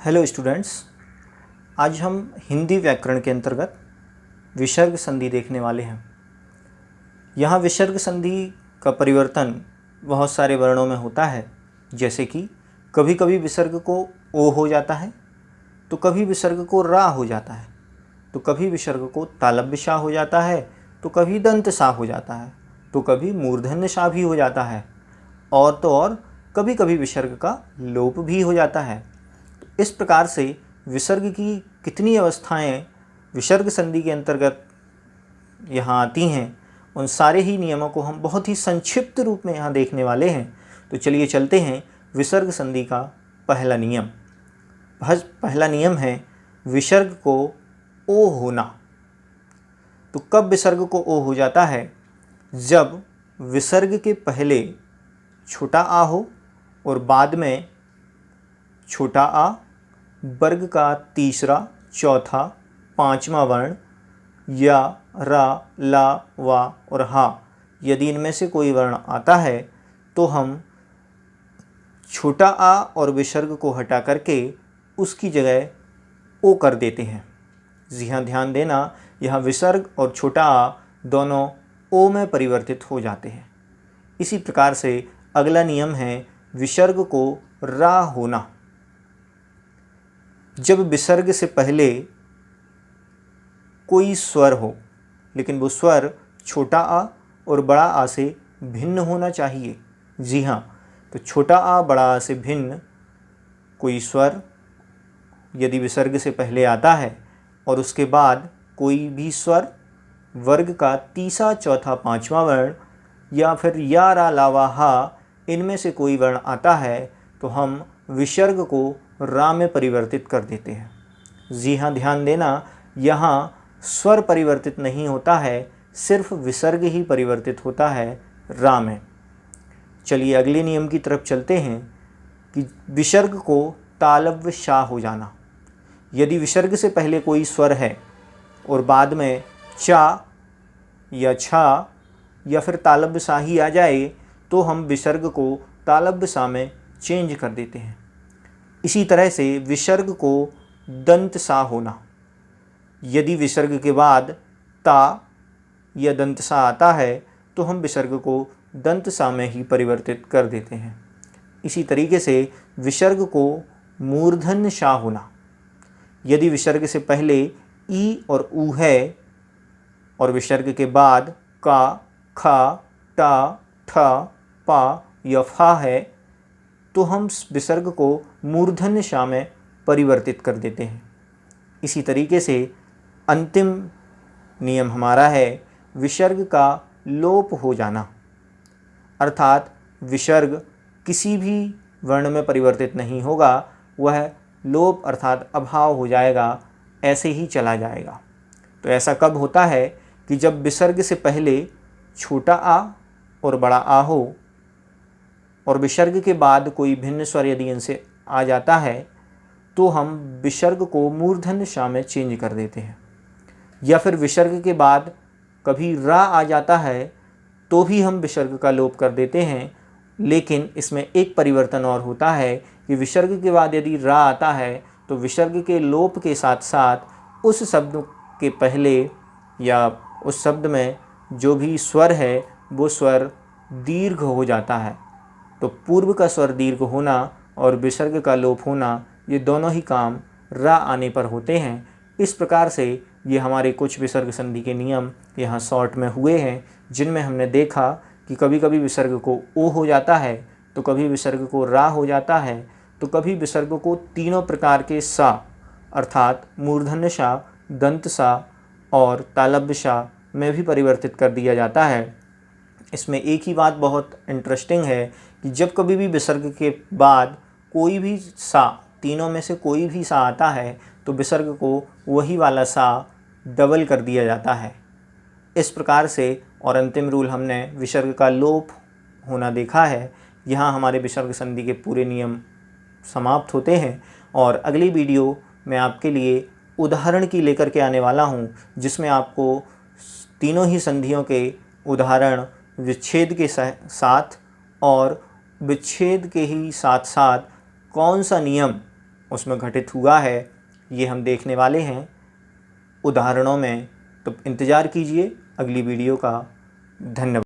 Hello students, आज हम हिंदी व्याकरण के अंतर्गत विसर्ग संधि देखने वाले हैं। यहाँ विसर्ग संधि का परिवर्तन बहुत सारे वर्णों में होता है, जैसे कि कभी कभी विसर्ग को ओ हो जाता है, तो कभी विसर्ग को रा हो जाता है, तो कभी विसर्ग को तालव्य शा हो जाता है, तो कभी दंत सा हो जाता है, तो कभी मूर्धन्य शा भी हो जाता है, और तो और कभी कभी विसर्ग का लोप भी हो जाता है। इस प्रकार से विसर्ग की कितनी अवस्थाएं विसर्ग संधि के अंतर्गत यहाँ आती हैं, उन सारे ही नियमों को हम बहुत ही संक्षिप्त रूप में यहाँ देखने वाले हैं। तो चलिए चलते हैं विसर्ग संधि का पहला नियम। पहला नियम है विसर्ग को ओ होना। तो कब विसर्ग को ओ हो जाता है? जब विसर्ग के पहले छोटा आ हो और बाद में छोटा आ, वर्ग का तीसरा, चौथा, पांचवा वर्ण या रा, ला, वा और हा, यदि इनमें से कोई वर्ण आता है तो हम छोटा आ और विसर्ग को हटा करके उसकी जगह ओ कर देते हैं। जी हाँ, ध्यान देना, यहाँ विसर्ग और छोटा आ दोनों ओ में परिवर्तित हो जाते हैं। इसी प्रकार से अगला नियम है विसर्ग को रा होना। जब विसर्ग से पहले कोई स्वर हो, लेकिन वो स्वर छोटा आ और बड़ा आ से भिन्न होना चाहिए। जी हाँ, तो छोटा आ बड़ा आ से भिन्न कोई स्वर यदि विसर्ग से पहले आता है और उसके बाद कोई भी स्वर वर्ग का तीसरा, चौथा, पांचवा वर्ण या फिर या, रा, ला, वा, हा, इनमें से कोई वर्ण आता है तो हम विसर्ग को रा में परिवर्तित कर देते हैं। जी हाँ, ध्यान देना, यहाँ स्वर परिवर्तित नहीं होता है, सिर्फ विसर्ग ही परिवर्तित होता है रा में। चलिए अगले नियम की तरफ चलते हैं कि विसर्ग को तालव्य शा हो जाना। यदि विसर्ग से पहले कोई स्वर है और बाद में चा या छा या फिर तालव्य सा ही आ जाए तो हम विसर्ग को तालव्य सा में चेंज कर देते हैं। इसी तरह से विसर्ग को दंत सा होना। यदि विसर्ग के बाद ता या दंत सा आता है तो हम विसर्ग को दंत सा में ही परिवर्तित कर देते हैं। इसी तरीके से विसर्ग को मूर्धन्य शा होना। यदि विसर्ग से पहले ई और ऊ है और विसर्ग के बाद का, खा, टा, ठा, पा या फा है तो हम विसर्ग को मूर्धन्य शा में परिवर्तित कर देते हैं। इसी तरीके से अंतिम नियम हमारा है विसर्ग का लोप हो जाना, अर्थात विसर्ग किसी भी वर्ण में परिवर्तित नहीं होगा, वह लोप अर्थात अभाव हो जाएगा, ऐसे ही चला जाएगा। तो ऐसा कब होता है कि जब विसर्ग से पहले छोटा आ और बड़ा आ हो और विसर्ग के बाद कोई भिन्न स्वर यदि इनसे आ जाता है तो हम विसर्ग को मूर्धन्य शा में चेंज कर देते हैं। या फिर विसर्ग के बाद कभी रा आ जाता है तो भी हम विसर्ग का लोप कर देते हैं, लेकिन इसमें एक परिवर्तन और होता है कि विसर्ग के बाद यदि रा आता है तो विसर्ग के लोप के साथ साथ उस शब्द के पहले या उस शब्द में जो भी स्वर है वो स्वर दीर्घ हो जाता है। तो पूर्व का स्वर दीर्घ होना और विसर्ग का लोप होना, ये दोनों ही काम रा आने पर होते हैं। इस प्रकार से ये हमारे कुछ विसर्ग संधि के नियम यहाँ शॉर्ट में हुए हैं, जिनमें हमने देखा कि कभी कभी विसर्ग को ओ हो जाता है, तो कभी विसर्ग को रा हो जाता है, तो कभी विसर्ग को तीनों प्रकार के सा अर्थात मूर्धन्य शा, दंत सा और तालव्य शा में भी परिवर्तित कर दिया जाता है। इसमें एक ही बात बहुत इंटरेस्टिंग है कि जब कभी भी विसर्ग के बाद कोई भी सा, तीनों में से कोई भी सा आता है तो विसर्ग को वही वाला सा डबल कर दिया जाता है। इस प्रकार से और अंतिम रूल हमने विसर्ग का लोप होना देखा है। यहाँ हमारे विसर्ग संधि के पूरे नियम समाप्त होते हैं और अगली वीडियो में आपके लिए उदाहरण की लेकर के आने वाला हूँ, जिसमें आपको तीनों ही संधियों के उदाहरण विच्छेद के साथ और विच्छेद के ही साथ साथ कौन सा नियम उसमें घटित हुआ है ये हम देखने वाले हैं उदाहरणों में। तो इंतज़ार कीजिए अगली वीडियो का। धन्यवाद।